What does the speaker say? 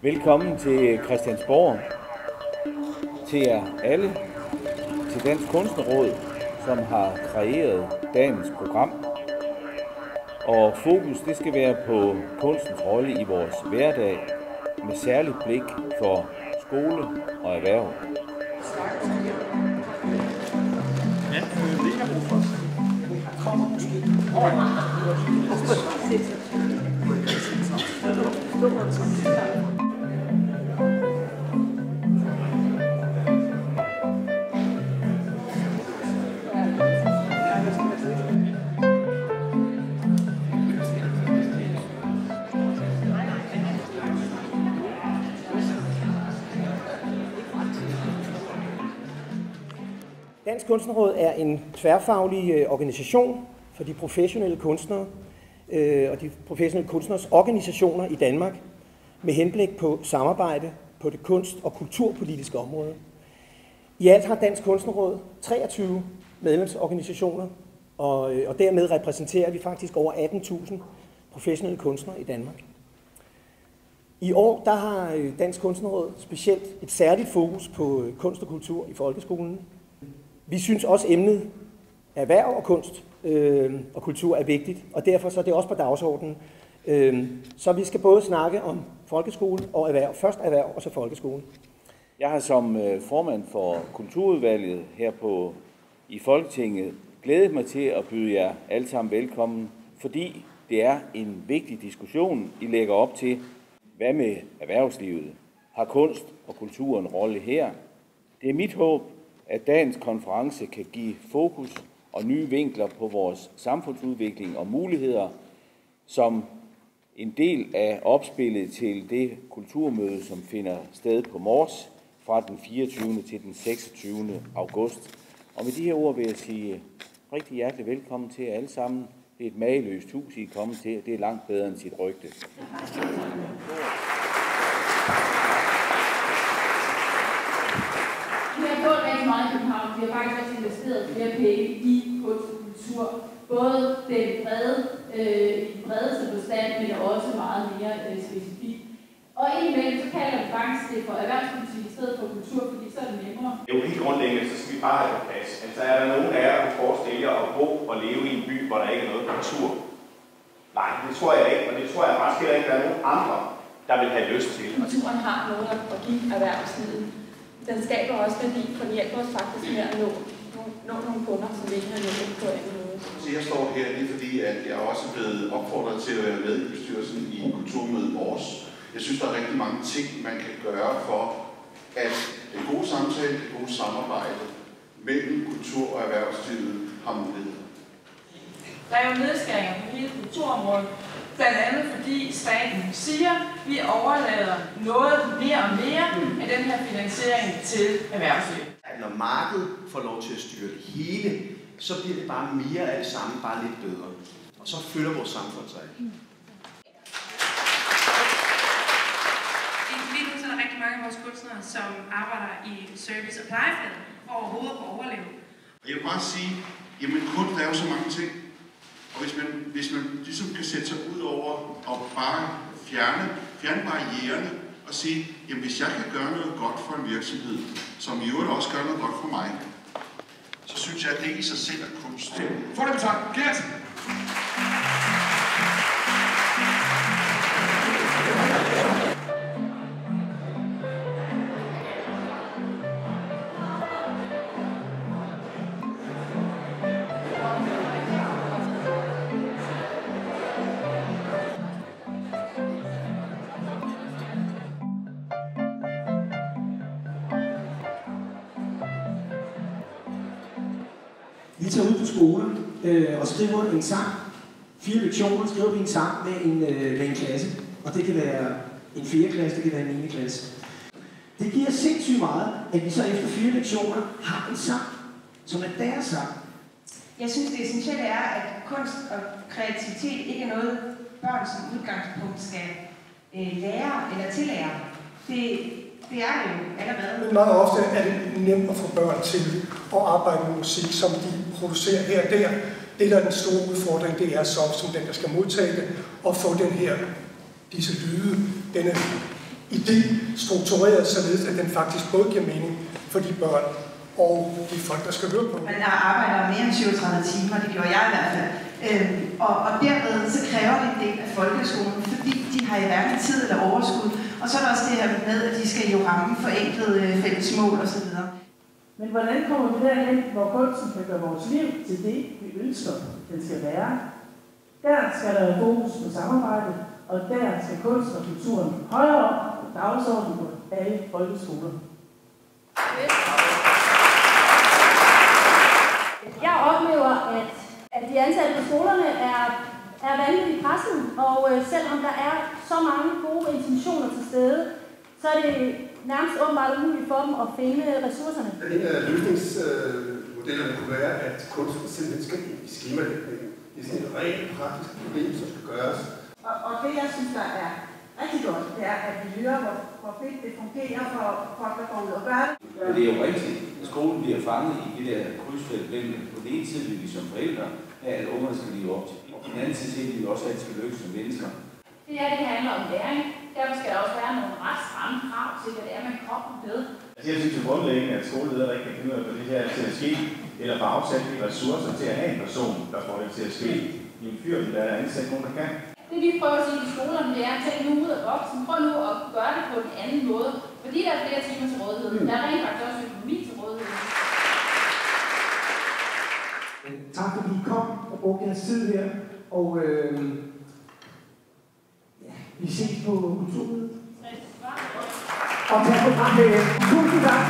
Velkommen til Christiansborg, til jer alle, til Dansk Kunstnerråd, som har kreeret dagens program. Og fokus det skal være på kunstens rolle i vores hverdag, med særligt blik for skole og erhverv. Dansk Kunstnerråd er en tværfaglig organisation for de professionelle kunstnere og de professionelle kunstneres organisationer i Danmark med henblik på samarbejde på det kunst- og kulturpolitiske område. I alt har Dansk Kunstnerråd 23 medlemsorganisationer, og dermed repræsenterer vi faktisk over 18.000 professionelle kunstnere i Danmark. I år der har Dansk Kunstnerråd specielt et særligt fokus på kunst og kultur i folkeskolen. Vi synes også, emnet erhverv og kunst og kultur er vigtigt, og derfor så er det også på dagsordenen. Så vi skal både snakke om folkeskole og erhverv. Først erhverv og så folkeskole. Jeg har som formand for Kulturudvalget her i Folketinget glædet mig til at byde jer alle sammen velkommen, fordi det er en vigtig diskussion, I lægger op til. Hvad med erhvervslivet? Har kunst og kultur en rolle her? Det er mit håb, at dagens konference kan give fokus og nye vinkler på vores samfundsudvikling og muligheder som en del af opspillet til det kulturmøde, som finder sted på Mors fra den 24. til den 26. august. Og med de her ord vil jeg sige rigtig hjertelig velkommen til jer alle sammen. Det er et mageløst hus, I er kommet til. Det er langt bedre end sit rygte. Vi har gjort rigtig meget i København. Vi har faktisk også investeret flere penge i kunst og kultur. Både den bredeste forstand, men også meget mere specifikt. Og indimellem så kalder vi faktisk det for erhvervspolitik i stedet for kultur, fordi så er det nemmere. Jo, helt grundlæggende, så skal vi bare have det plads. Altså er der nogen af jer, der forestiller jer at bo og leve i en by, hvor der ikke er noget kultur? Nej, det tror jeg ikke, og det tror jeg faktisk heller ikke, der er nogen andre, der vil have lyst til. Kulturen har noget at give erhvervslivet. Den skaber også værdi, for den hjælper os faktisk med at nå nogle kunder, som vi ikke har nået på anden måde. Så jeg står her lige fordi, at jeg også er blevet opfordret til at være med i bestyrelsen i Kulturmødet Mors. Jeg synes, der er rigtig mange ting, man kan gøre for, at en god samtale, et godt samarbejde mellem kultur og erhvervslivet har muligheder. Der er jo nedskæringer på hele kulturområdet, blandt andet fordi staten siger, at vi overlader noget mere og mere af den her finansiering til erhvervslivet. Når markedet får lov til at styre det hele, så bliver det bare mere af det samme, bare lidt bedre. Og så fylder vores samfund sig. Lige nu så er der rigtig mange af vores kunstnere, som arbejder i service- og plejefaget for overhovedet at overleve. Jeg vil bare sige, jamen kunst er jo så mange ting. Og hvis man ligesom kan sætte sig ud over og bare fjerne barriererne og sige, jamen hvis jeg kan gøre noget godt for en virksomhed, som i øvrigt også gør noget godt for mig, så synes jeg, at det i sig selv er kunst. Få det betalt. Gert! Vi tager ud på skolen og skriver en sang. 4 lektioner skriver vi en sang med en klasse. Og det kan være en 4. klasse, det kan være en 9. klasse. Det giver sindssygt meget, at vi så efter 4 lektioner har en sang, som er deres sang. Jeg synes, det essentielle er, at kunst og kreativitet ikke er noget, børn som udgangspunkt skal lære eller tillære. Det er det jo allerede. Meget ofte er det nemt at få børn til at arbejde med musik, som de producerer her og der. Det, der er den store udfordring, det er så, som den, der skal modtage det, og få disse lyde, denne idé struktureret, således at den faktisk både giver mening for de børn og de folk, der skal høre på. Man arbejder mere end 37 timer, det gjorde jeg i hvert fald. Og dermed så kræver det en del af folkeskolen, fordi de har i hverken tid eller overskud. Og så er der også det her med, at de skal jo ramme forenklede fælles mål osv. Men hvordan kommer vi derhen, hvor kunsten kan gøre vores liv til det, vi ønsker, den skal være? Der skal der være fokus på samarbejde, og der skal kunst og kulturen højere op på dagsordenen på alle folkeskoler. Jeg oplever, at de ansatte på skolerne er vanvittigt presset, og selvom der er så mange gode intentioner til stede, så er det nærmest åbenbart umuligt for dem at finde ressourcerne. En af løsningsmodellerne kunne være, at kunsten simpelthen skal ind i skemalægningen. Det er sådan et rent praktisk problem, som skal gøres. Og det, jeg synes, der er rigtig godt, det er, at vi hører, hvor fedt det fungerer for folk, der går ud og gør det. Men det er jo rigtigt, at skolen bliver fanget i det der krydsfelt mellem. På den ene side vil vi som forældre have, at ungerne skal leve op til. På den anden side vil vi også have, at de skal lykkes som mennesker. Det her, det handler om læring. Derfor skal der også være nogle ret stramme krav til, hvad det er, man kommer med. Jeg synes jo grundlæggende, at skoleledere ikke kan finde ud af, det her til at ske, eller få afsat de ressourcer til at have en person, der får det til at ske. I en fyr, der er ansat nogen, der kan. Det vi prøver at sige i skolerne, det er at tage nu ud af boksen. Prøv nu at gøre det på en anden måde. Fordi der er flere timer til rådighed. Der er rent faktisk også økonomi til rådighed. Tak fordi I kom og brugte jeres tid her. Og vi ses på Kulturmødet. Og tak for det. Tusind tak.